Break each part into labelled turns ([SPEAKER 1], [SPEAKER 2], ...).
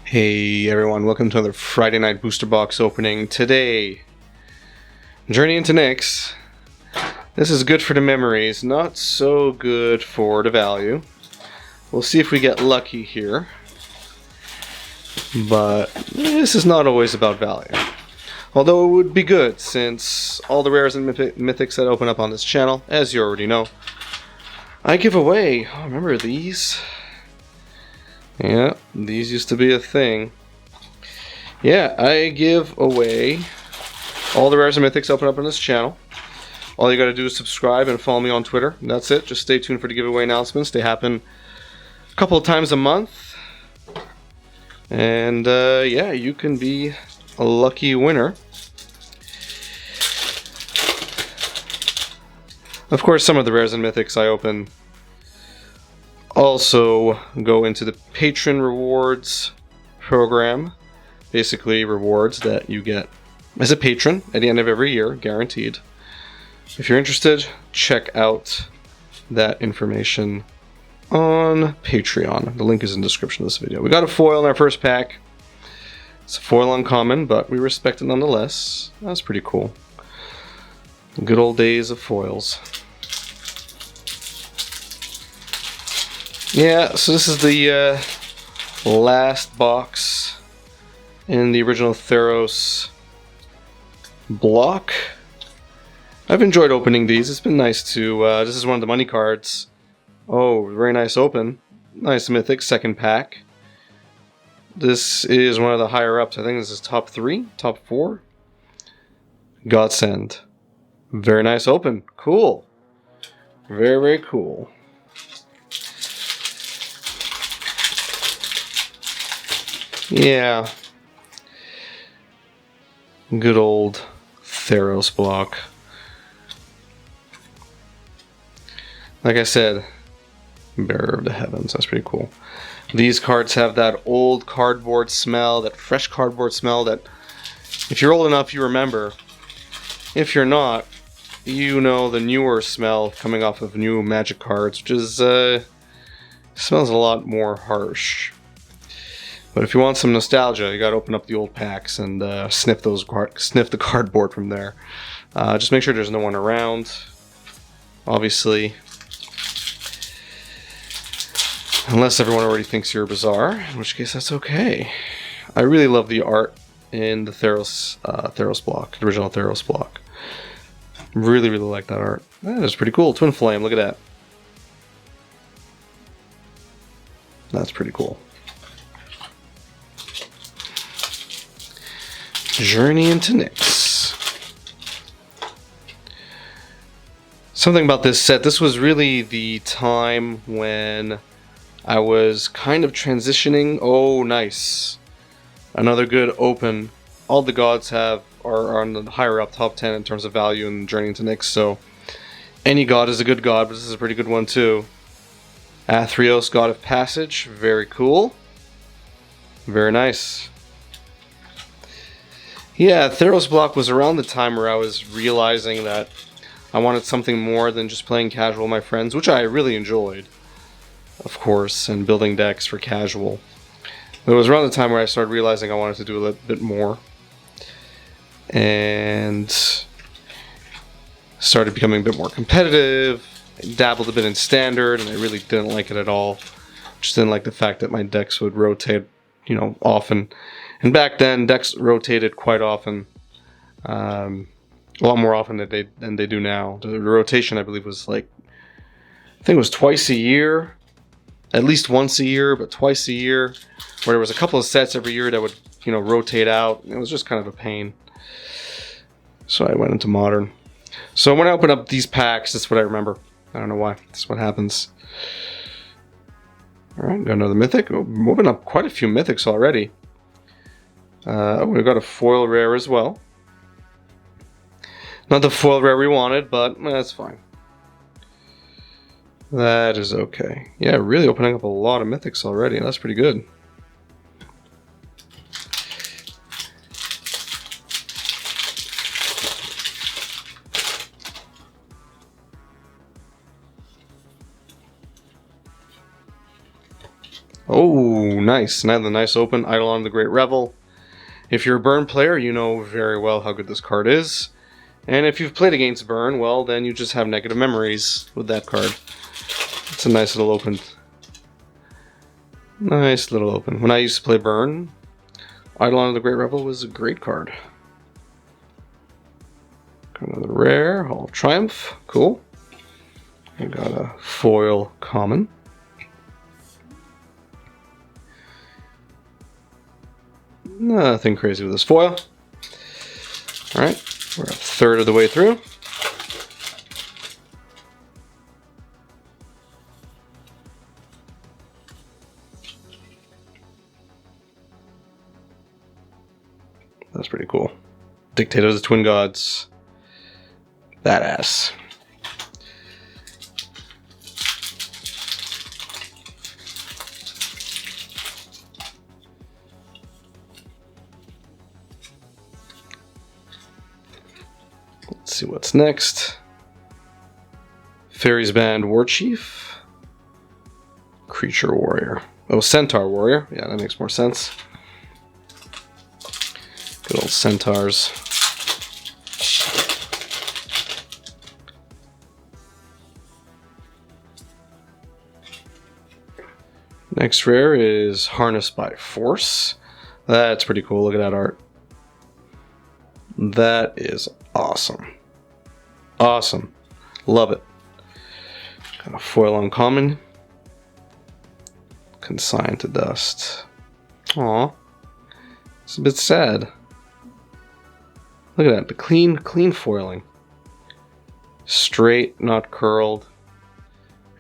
[SPEAKER 1] Hey everyone, welcome to another Friday night booster box opening. Today, Journey into Nyx. This is good for the memories, not so good for the value. We'll see if we get lucky here. But this is not always about value. Although it would be good, since all the rares and mythics that open up on this channel, as you already know, I give away. Oh, remember these? Yeah, these used to be a thing. Yeah, I give away all the rares and mythics open up on this channel. All you gotta do is subscribe and follow me on Twitter. That's it. Just stay tuned for the giveaway announcements. They happen a couple of times a month. And yeah, you can be a lucky winner. Of course, some of the rares and mythics I open also go into the patron rewards program. Basically rewards that you get as a patron at the end of every year, guaranteed. If you're interested, check out that information on Patreon. The link is in the description of this video. We got a foil in our first pack. It's a foil uncommon, but we respect it nonetheless. That's pretty cool. Good old days of foils. Yeah, so this is the last box in the original Theros block. I've enjoyed opening these. It's been nice to... this is one of the money cards. Oh, very nice open. Nice mythic, second pack. This is one of the higher ups. I think this is top 3, top 4. Godsend. Very nice open. Cool. Very, very cool. Yeah. Good old Theros block. Like I said, Bearer of the Heavens. That's pretty cool. These cards have that old cardboard smell, that fresh cardboard smell that, if you're old enough, you remember. If you're not, you know the newer smell coming off of new Magic cards, which is, smells a lot more harsh. But if you want some nostalgia, you gotta open up the old packs and sniff the cardboard from there. Just make sure there's no one around, obviously. Unless everyone already thinks you're bizarre, in which case that's okay. I really love the art in the Theros block, the original Theros block. Really, really like that art. That is pretty cool. Twin Flame, look at that. That's pretty cool. Journey into Nyx. Something about this set, this was really the time when I was kind of transitioning. Oh, nice. Another good open. All the gods are on the higher up, top 10 in terms of value in Journey into Nyx, so any god is a good god, but this is a pretty good one too. Athreos, God of Passage, very cool. Very nice. Yeah, Theros block was around the time where I was realizing that I wanted something more than just playing casual with my friends, which I really enjoyed, of course, and building decks for casual. But it was around the time where I started realizing I wanted to do a little bit more. And started becoming a bit more competitive, dabbled a bit in standard, and I really didn't like it at all. Just didn't like the fact that my decks would rotate, you know, often. And back then, decks rotated quite often, a lot more often than they do now. The rotation, I believe, was like, I think it was twice a year, at least once a year, but twice a year, where there was a couple of sets every year that would, you know, rotate out. It was just kind of a pain. So I went into Modern. So when I open up these packs, that's what I remember. I don't know why. That's what happens. Alright, got another Mythic. Oh, we've opened up quite a few Mythics already. Oh, we've got a foil rare as well. Not the foil rare we wanted, but that's fine. That is okay. Yeah, really opening up a lot of Mythics already. That's pretty good. Oh, nice. Another nice open. Eidolon the Great Revel. If you're a Burn player, you know very well how good this card is. And if you've played against Burn, well, then you just have negative memories with that card. It's a nice little open. Nice little open. When I used to play Burn, Eidolon of the Great Revel was a great card. Got another rare, Hall of Triumph. Cool. I got a foil common. Nothing crazy with this foil. Alright, we're a third of the way through. That's pretty cool. Dictator of the Twin Gods. Badass. Let's see what's next. Fairies Band War Chief. Creature Warrior. Oh, Centaur Warrior. Yeah, that makes more sense. Good old centaurs. Next rare is Harnessed by Force. That's pretty cool. Look at that art. That is awesome. Awesome. Love it. Got a foil uncommon. Consigned to Dust. Aw. It's a bit sad. Look at that, the clean foiling. Straight, not curled.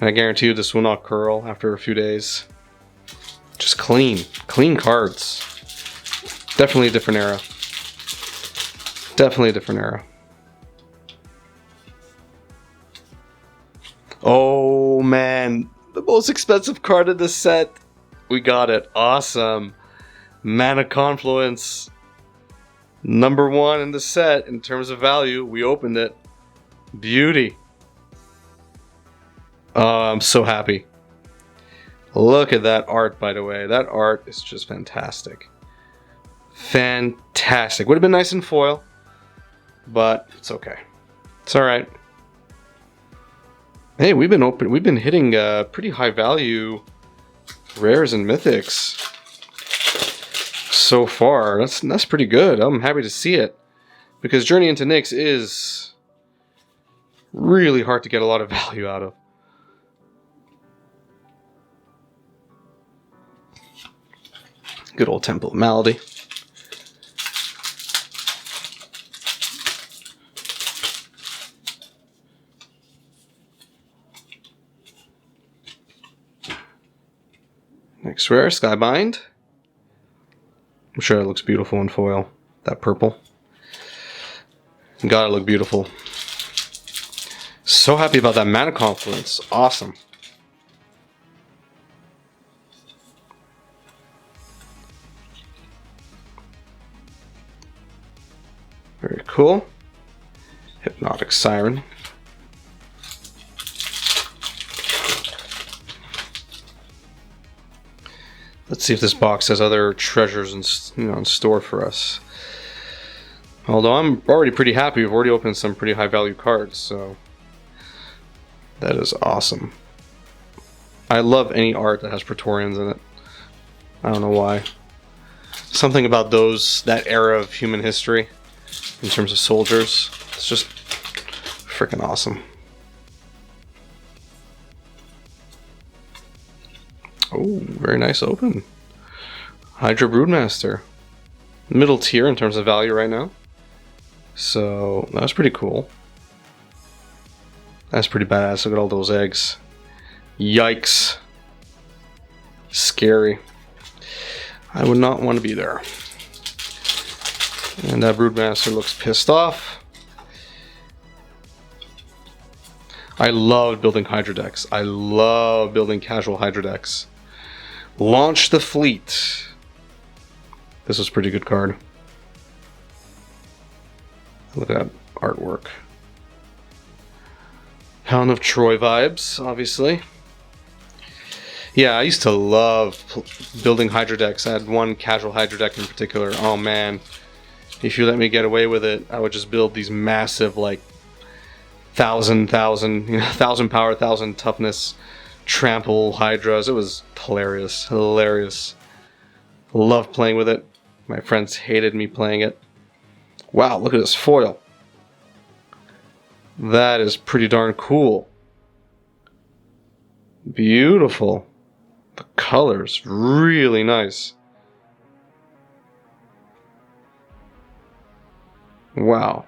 [SPEAKER 1] And I guarantee you this will not curl after a few days. Just clean cards. Definitely a different era. Definitely a different era. Oh man, the most expensive card of this set. We got it, awesome. Mana Confluence. Number 1 in the set in terms of value. We opened it. Beauty. Oh, I'm so happy. Look at that art, by the way. That art is just fantastic. Fantastic. Would have been nice in foil, but it's okay. It's all right. Hey, we've been hitting pretty high value rares and mythics so far. That's pretty good. I'm happy to see it, because Journey into Nyx is really hard to get a lot of value out of. Good old Temple of Malady. Next rare, Skybind. I'm sure it looks beautiful in foil. That purple. Gotta look beautiful. So happy about that Mana Confluence. Awesome. Very cool. Hypnotic Siren. Let's see if this box has other treasures in store for us. Although I'm already pretty happy, we've already opened some pretty high value cards, so that is awesome. I love any art that has Praetorians in it. I don't know why. Something about that era of human history in terms of soldiers, it's just freaking awesome. Oh, very nice open. Hydra Broodmaster. Middle tier in terms of value right now. So, that was pretty cool. That's pretty badass. Look at all those eggs. Yikes. Scary. I would not want to be there. And that Broodmaster looks pissed off. I love building Hydra decks. I love building casual Hydra decks. Launch the Fleet. This was a pretty good card. Look at that artwork. Helen of Troy vibes, obviously. Yeah, I used to love building Hydra decks. I had one casual Hydra deck in particular. Oh man, if you let me get away with it, I would just build these massive, like, 1,000 power, 1,000 toughness, trample Hydras. It was hilarious, hilarious. Loved playing with it. My friends hated me playing it. Wow, look at this foil. That is pretty darn cool. Beautiful. The colors, really nice. Wow.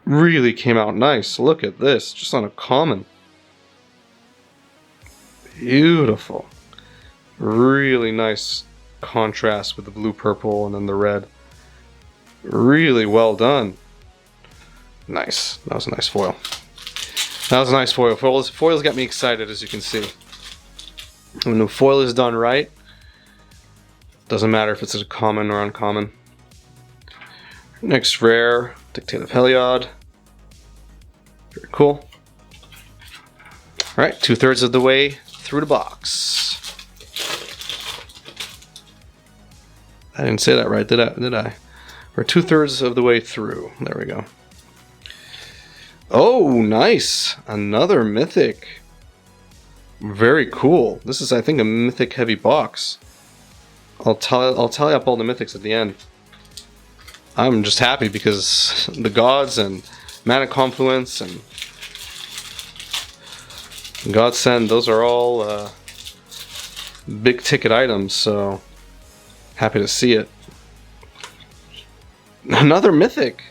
[SPEAKER 1] Really came out nice. Look at this, just on a common. Beautiful. Really nice contrast with the blue purple and then the red. Really well done. Nice. That was a nice foil. That was a nice foil. Foils got me excited, as you can see. When the foil is done right, doesn't matter if it's a common or uncommon. Next rare, Dictative Heliod. Very cool. Alright, 2/3 of the way through the box. I didn't say that right, did I? We're 2/3 of the way through. There we go. Oh, nice! Another mythic. Very cool. This is, I think, a mythic heavy box. I'll tally up all the mythics at the end. I'm just happy because the gods and Mana Confluence and Godsend, those are all big ticket items, so happy to see it. Another mythic.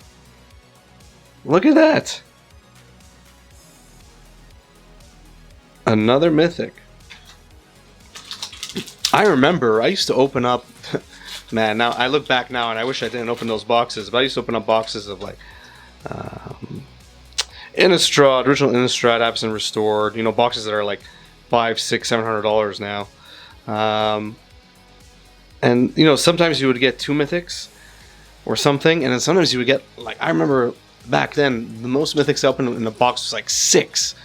[SPEAKER 1] Look at that. Another mythic. I remember I used to open up, man, now I look back now and I wish I didn't open those boxes, but I used to open up boxes of like Innistrad, original Innistrad, Absent Restored, you know, boxes that are like $500, $600, $700 now. And you know, sometimes you would get 2 mythics or something, and then sometimes you would get, like, I remember back then the most mythics I opened in the box was like 6.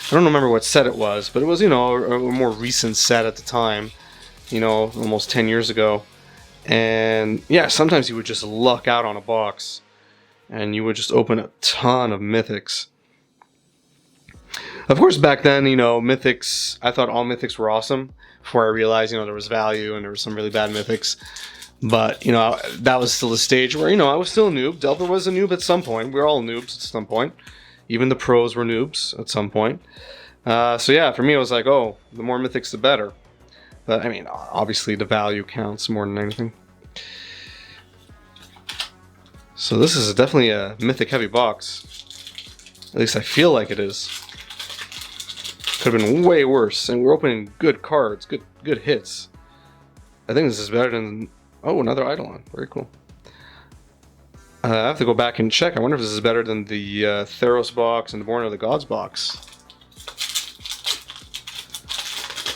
[SPEAKER 1] I don't remember what set it was, but it was, you know, a more recent set at the time, you know, almost 10 years ago. And yeah, sometimes you would just luck out on a box and you would just open a ton of mythics. Of course, back then, you know, mythics, I thought all mythics were awesome before I realized, you know, there was value and there were some really bad mythics. But, you know, that was still a stage where, you know, I was still a noob. Delver was a noob at some point. We were all noobs at some point. Even the pros were noobs at some point. So yeah, for me it was like, oh, the more mythics the better. But I mean, obviously the value counts more than anything. So this is definitely a mythic heavy box. At least I feel like it is. Could have been way worse, and we're opening good cards, good hits. I think this is better than, oh, another Eidolon. Very cool. I have to go back and check. I wonder if this is better than the Theros box and the Born of the Gods box.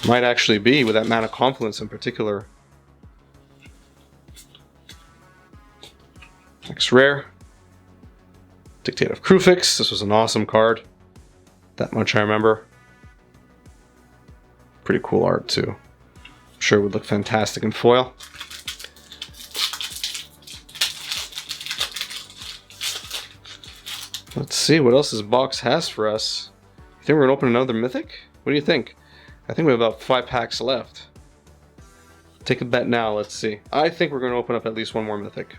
[SPEAKER 1] Might actually be, with that Mana Confluence in particular. Next rare. Dictative Krufix. This was an awesome card. That much I remember. Pretty cool art too. I'm sure it would look fantastic in foil. Let's see what else this box has for us. You think we're gonna open another mythic? What do you think? I think we have about 5 packs left. Take a bet now, let's see. I think we're gonna open up at least one more mythic.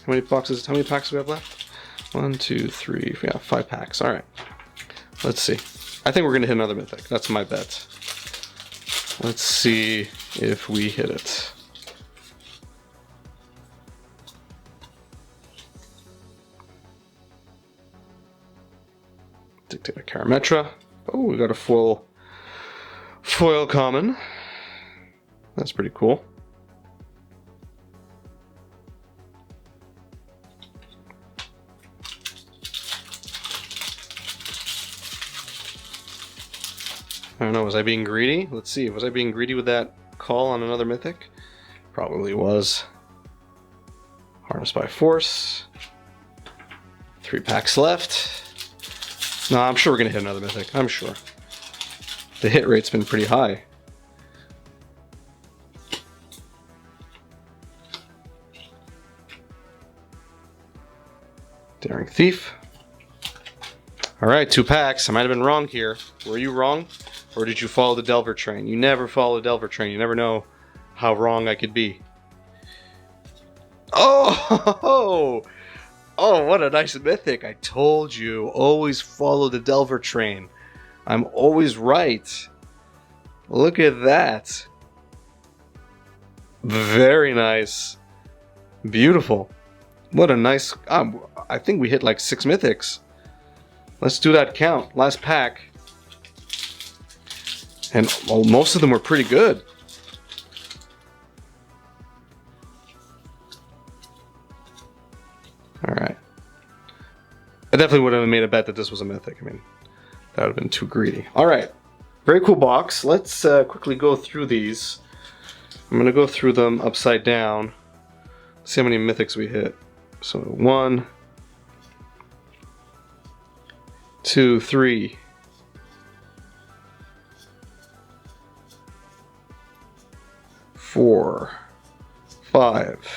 [SPEAKER 1] How many packs do we have left? 1, 2, 3, yeah, 5 packs, all right. Let's see. I think we're gonna hit another mythic, that's my bet. Let's see if we hit it. Dictator Karametra. Oh, we got a foil common. That's pretty cool. I don't know, was I being greedy? Let's see, was I being greedy with that call on another mythic? Probably was. Harnessed by Force. 3 packs left. No, I'm sure we're gonna hit another mythic, I'm sure. The hit rate's been pretty high. Daring Thief. All right, 2 packs. I might have been wrong here. Were you wrong? Or did you follow the Delver train? You never follow the Delver train. You never know how wrong I could be. Oh! Oh, what a nice mythic. I told you. Always follow the Delver train. I'm always right. Look at that. Very nice. Beautiful. What a nice... I think we hit like 6 mythics. Let's do that count. Last pack. And most of them were pretty good. Alright. I definitely wouldn't have made a bet that this was a mythic. I mean, that would have been too greedy. Alright. Very cool box. Let's quickly go through these. I'm going to go through them upside down. See how many mythics we hit. So 1, 2, 3, 4, 5,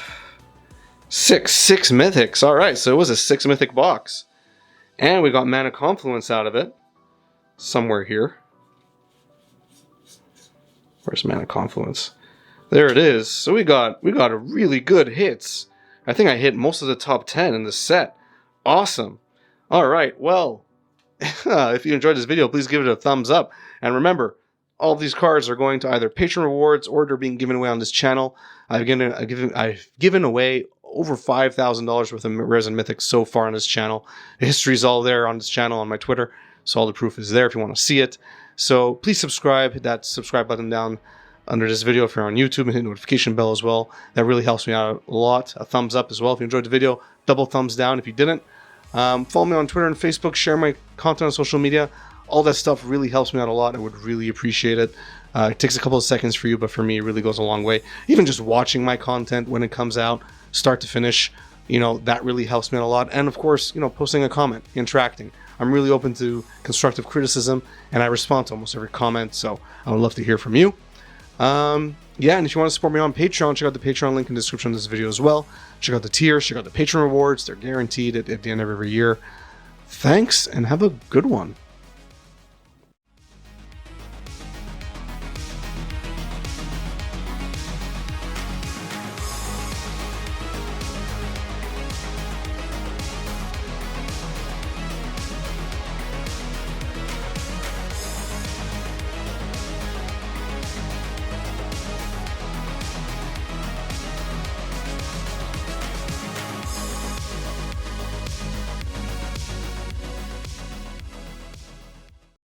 [SPEAKER 1] 6. 6 mythics. Alright, so it was a 6 mythic box. And we got Mana Confluence out of it. Somewhere here. Where's Mana Confluence? There it is. So we got a really good hits. I think I hit most of the top 10 in the set. Awesome. Alright, well, if you enjoyed this video, please give it a thumbs up. And remember, all of these cards are going to either patron rewards or they're being given away on this channel. I've given away over $5,000 worth of rares and mythics so far on this channel. The history's all there on this channel on my Twitter, so all the proof is there if you want to see it. So please subscribe. Hit that subscribe button down under this video if you're on YouTube, and hit the notification bell as well. That really helps me out a lot. A thumbs up as well if you enjoyed the video. Double thumbs down if you didn't. Follow me on Twitter and Facebook. Share my content on social media. All that stuff really helps me out a lot. I would really appreciate it. It takes a couple of seconds for you, but for me, it really goes a long way. Even just watching my content when it comes out, start to finish, you know, that really helps me out a lot. And of course, you know, posting a comment, interacting. I'm really open to constructive criticism, and I respond to almost every comment, so I would love to hear from you. Yeah, and if you want to support me on Patreon, check out the Patreon link in the description of this video as well. Check out the tiers, check out the patron rewards. They're guaranteed at the end of every year. Thanks, and have a good one.